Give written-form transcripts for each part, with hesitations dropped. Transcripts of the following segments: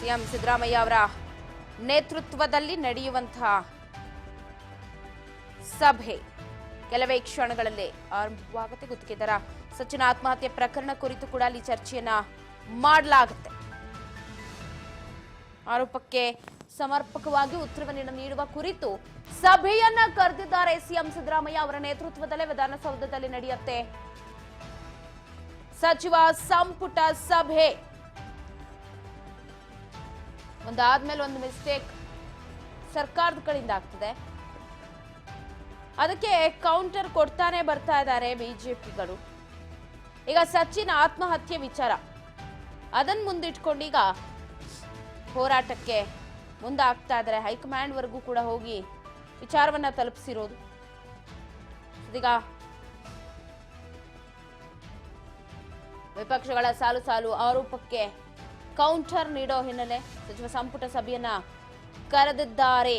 CM Siddaramaiah ಅವರ ನೇತೃತ್ವದಲ್ಲಿ ನಡೆಯುವಂತಹ ಸಭೆ ಕೆಲವೇ ಕ್ಷಣಗಳಲ್ಲಿ ಆರಂಭವಾಗುತ್ತೆ. ಗುತ್ತಿಗೆದಾರ ಸಚಿನ್ ಆತ್ಮಹತ್ಯೆ ಪ್ರಕರಣ ಕುರಿತು ಕೂಡ ಅಲ್ಲಿ ಚರ್ಚೆಯನ್ನ ಮಾಡಲಾಗುತ್ತೆ. ಆರೋಪಕ್ಕೆ ಸಮರ್ಪಕವಾಗಿ ಉತ್ತರವನ್ನು ನೀಡುವ ಕುರಿತು ಸಭೆಯನ್ನ ಕರೆದಿದ್ದಾರೆ ಸಿಎಂ ಸಿದ್ದರಾಮಯ್ಯ ಅವರ ನೇತೃತ್ವದಲ್ಲೇ ವಿಧಾನಸೌಧದಲ್ಲಿ ನಡೆಯುತ್ತೆ ಸಚಿವ ಸಂಪುಟ ಸಭೆ. ಒಂದಾದ್ಮೇಲೆ ಒಂದು ಮಿಸ್ಟೇಕ್ ಸರ್ಕಾರದ ಕಡೆಯಿಂದ ಆಗ್ತಿದೆ. ಅದಕ್ಕೆ ಕೌಂಟರ್ ಕೊಡ್ತಾನೆ ಬರ್ತಾ ಇದ್ದಾರೆ ಬಿಜೆಪಿಗಳು. ಈಗ ಸಚಿನ್ ಆತ್ಮಹತ್ಯೆ ವಿಚಾರ ಅದನ್ನ ಮುಂದಿಟ್ಕೊಂಡು ಈಗ ಹೋರಾಟಕ್ಕೆ ಮುಂದಾಗ್ತಾ ಇದ್ದಾರೆ. ಹೈಕಮಾಂಡ್ ವರೆಗೂ ಕೂಡ ಹೋಗಿ ವಿಚಾರವನ್ನ ತಲುಪಿಸಿರೋದು. ಇದೀಗ ವಿಪಕ್ಷಗಳ ಸಾಲು ಸಾಲು ಆರೋಪಕ್ಕೆ ಕೌಂಟರ್ ನೀಡೋ ಹಿನ್ನೆಲೆ ಸಚಿವ ಸಂಪುಟ ಸಭೆಯನ್ನ ಕರೆದಿದ್ದಾರೆ.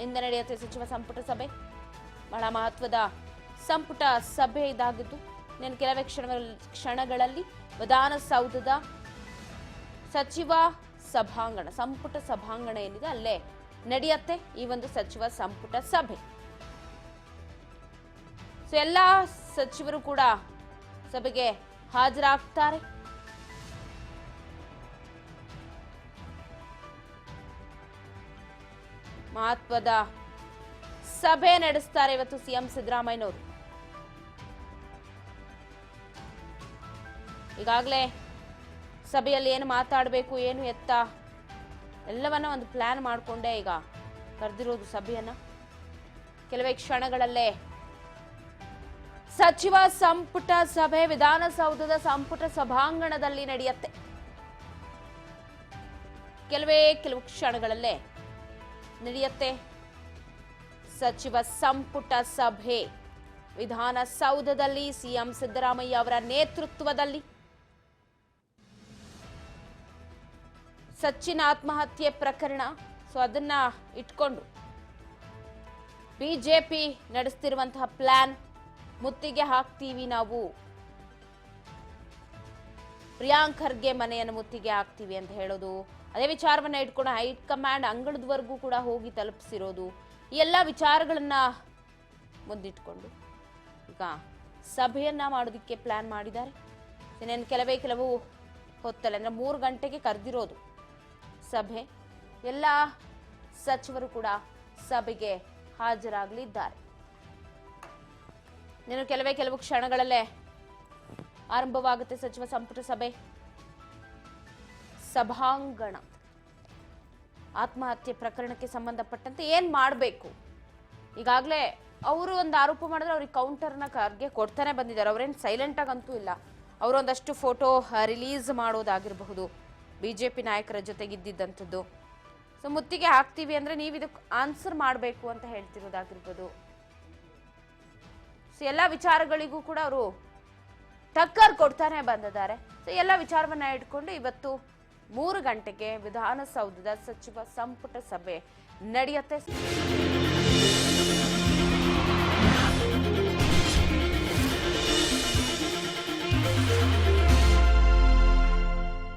ಇಂದು ನಡೆಯುತ್ತೆ ಸಚಿವ ಸಂಪುಟ ಸಭೆ. ಬಹಳ ಮಹತ್ವದ ಸಂಪುಟ ಸಭೆ ಇದಾಗಿದ್ದು ಇನ್ನು ಕೆಲವೇ ಕ್ಷಣಗಳಲ್ಲಿ ವಿಧಾನಸೌಧದ ಸಚಿವ ಸಭಾಂಗಣ ಸಂಪುಟ ಸಭಾಂಗಣ ಏನಿದೆ ಅಲ್ಲೇ ನಡೆಯುತ್ತೆ ಈ ಒಂದು ಸಚಿವ ಸಂಪುಟ ಸಭೆ. ಸೊ ಎಲ್ಲ ಸಚಿವರು ಕೂಡ ಸಭೆಗೆ ಹಾಜರಾಗ್ತಾರೆ. ಮಹತ್ವದ ಸಭೆ ನಡೆಸ್ತಾರೆ ಇವತ್ತು ಸಿಎಂ ಸಿದ್ದರಾಮಯ್ಯನವರು. ಈಗಾಗಲೇ ಸಭೆಯಲ್ಲಿ ಏನು ಮಾತಾಡಬೇಕು ಏನು ಎತ್ತ ಎಲ್ಲವನ್ನ ಒಂದು ಪ್ಲಾನ್ ಮಾಡಿಕೊಂಡೇ ಈಗ ಕರೆದಿರೋದು ಸಭೆಯನ್ನ. ಕೆಲವೇ ಕ್ಷಣಗಳಲ್ಲೇ ಸಚಿವ ಸಂಪುಟ ಸಭೆ ವಿಧಾನಸೌಧದ ಸಂಪುಟ ಸಭಾಂಗಣದಲ್ಲಿ ನಡೆಯುತ್ತೆ. ಕೆಲವು ಕ್ಷಣಗಳಲ್ಲೇ ನಡೆಯುತ್ತೆ ಸಚಿವ ಸಂಪುಟ ಸಭೆ ವಿಧಾನಸೌಧದಲ್ಲಿ ಸಿಎಂ ಸಿದ್ದರಾಮಯ್ಯ ಅವರ ನೇತೃತ್ವದಲ್ಲಿ. ಸಚಿನ್ ಆತ್ಮಹತ್ಯೆ ಪ್ರಕರಣ ಸೊ ಅದನ್ನ ಇಟ್ಕೊಂಡು ಬಿಜೆಪಿ ನಡೆಸ್ತಿರುವಂತಹ ಪ್ಲಾನ್ ಮುತ್ತಿಗೆ ಹಾಕ್ತೀವಿ ನಾವು, ಪ್ರಿಯಾಂಕ್ ಖರ್ಗೆ ಮನೆಯನ್ನು ಮುತ್ತಿಗೆ ಹಾಕ್ತೀವಿ ಅಂತ ಹೇಳೋದು, ಅದೇ ವಿಚಾರವನ್ನ ಇಟ್ಕೊಂಡು ಹೈಕಮಾಂಡ್ ಅಂಗಳದವರೆಗೂ ಕೂಡ ಹೋಗಿ ತಲುಪಿಸಿರೋದು, ಈ ಎಲ್ಲ ವಿಚಾರಗಳನ್ನ ಮುಂದಿಟ್ಕೊಂಡು ಈಗ ಸಭೆಯನ್ನ ಮಾಡೋದಕ್ಕೆ ಪ್ಲಾನ್ ಮಾಡಿದ್ದಾರೆ. ಇನ್ನೇನು ಕೆಲವು ಹೊತ್ತಲ್ಲ ಅಂದ್ರೆ 3 ಗಂಟೆಗೆ ಕರೆದಿರೋದು ಸಭೆ. ಎಲ್ಲ ಸಚಿವರು ಕೂಡ ಸಭೆಗೆ ಹಾಜರಾಗಲಿದ್ದಾರೆ. ಇನ್ನು ಕೆಲವು ಕ್ಷಣಗಳಲ್ಲೇ ಆರಂಭವಾಗುತ್ತೆ ಸಚಿವ ಸಂಪುಟ ಸಭೆ ಸಭಾಂಗಣ. ಆತ್ಮಹತ್ಯೆ ಪ್ರಕರಣಕ್ಕೆ ಸಂಬಂಧಪಟ್ಟಂತೆ ಏನ್ ಮಾಡಬೇಕು, ಈಗಾಗಲೇ ಅವರು ಒಂದು ಆರೋಪ ಮಾಡಿದ್ರೆ ಅವ್ರಿಗೆ ಕೌಂಟರ್ನ ಖರ್ಗೆ ಕೊಡ್ತಾನೆ ಬಂದಿದ್ದಾರೆ. ಅವ್ರೇನು ಸೈಲೆಂಟ್ ಆಗಂತೂ ಇಲ್ಲ. ಅವರು ಒಂದಷ್ಟು ಫೋಟೋ ರಿಲೀಸ್ ಮಾಡೋದಾಗಿರಬಹುದು, ಬಿಜೆಪಿ ನಾಯಕರ ಜೊತೆಗಿದ್ದಂಥದ್ದು. ಸೊ ಮುತ್ತಿಗೆ ಹಾಕ್ತೀವಿ ಅಂದ್ರೆ ನೀವು ಇದಕ್ಕೆ ಆನ್ಸರ್ ಮಾಡಬೇಕು ಅಂತ ಹೇಳ್ತಿರೋದಾಗಿರ್ಬೋದು. ಸೊ ಎಲ್ಲ ವಿಚಾರಗಳಿಗೂ ಕೂಡ ಅವರು ಟಕ್ಕರ್ ಕೊಡ್ತಾನೆ ಬಂದಿದ್ದಾರೆ. ಸೊ ಎಲ್ಲ ವಿಚಾರವನ್ನ ಇಟ್ಕೊಂಡು ಇವತ್ತು 3 ಗಂಟೆಗೆ ವಿಧಾನಸೌಧದ ಸಚಿವ ಸಂಪುಟ ಸಭೆ ನಡೆಯುತ್ತೆ.